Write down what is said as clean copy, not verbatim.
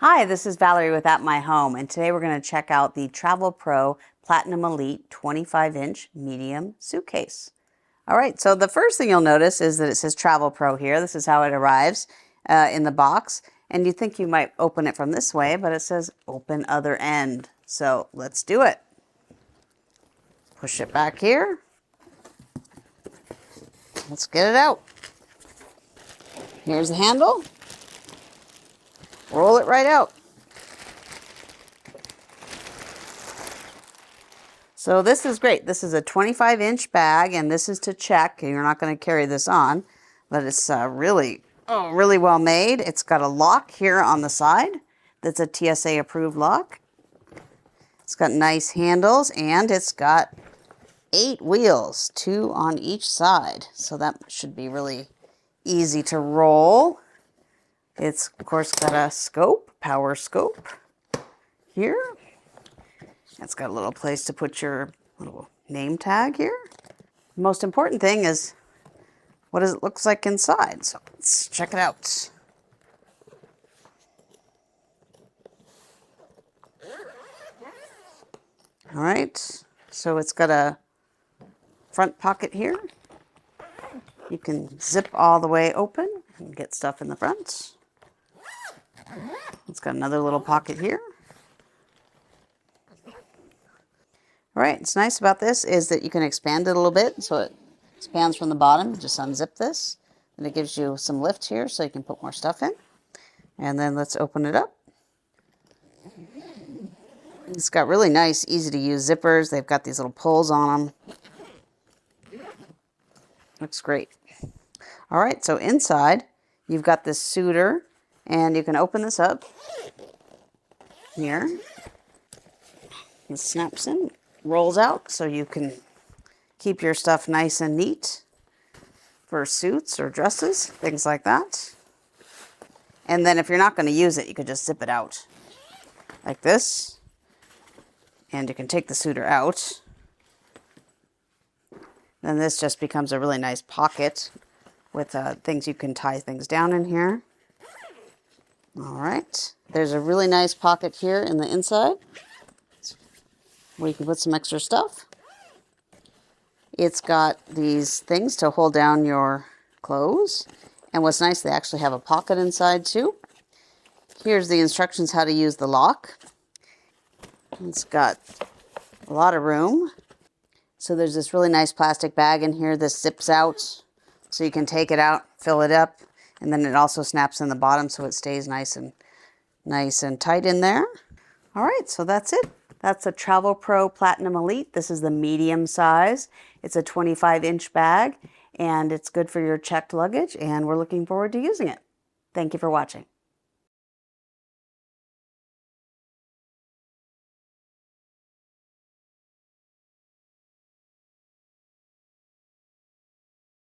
Hi, this is Valerie with At My Home, and today we're going to check out the Travelpro Platinum Elite 25-inch medium suitcase. All right, so the first thing you'll notice is that it says Travelpro here. This is how it arrives in the box, and you think you might open it from this way, but it says open other end. So let's do it. Push it back here. Let's get it out. Here's the handle. Roll it right out. So this is great. This is a 25-inch bag, and this is to check. You're not going to carry this on, but it's really well made. It's got a lock here on the side. That's a TSA approved lock. It's got nice handles, and it's got 8 wheels, 2 on each side. So that should be really easy to roll. It's, of course, got a scope, power scope here. It's got a little place to put your little name tag here. The most important thing is what does it look like inside? So let's check it out. All right, so it's got a front pocket here. You can zip all the way open and get stuff in the front. It's got another little pocket here. All right, what's nice about this is that you can expand it a little bit, so it expands from the bottom. Just unzip this, and it gives you some lift here so you can put more stuff in. And then let's open it up. It's got really nice, easy to use zippers. They've got these little pulls on them. Looks great. All right, so inside you've got this suitor, and you can open this up here. It snaps in, rolls out, so you can keep your stuff nice and neat for suits or dresses, things like that. And then if you're not going to use it, you could just zip it out like this, and you can take the suitor out. Then this just becomes a really nice pocket with things you can tie things down in here. All right, there's a really nice pocket here in the inside where you can put some extra stuff. It's got these things to hold down your clothes. And what's nice, they actually have a pocket inside too. Here's the instructions how to use the lock. It's got a lot of room. So there's this really nice plastic bag in here. This zips out so you can take it out, fill it up, and then it also snaps in the bottom so it stays nice and tight in there. All right, so that's it. That's a Travelpro Platinum Elite. This is the medium size. It's a 25-inch bag, and it's good for your checked luggage, and we're looking forward to using it. Thank you for watching.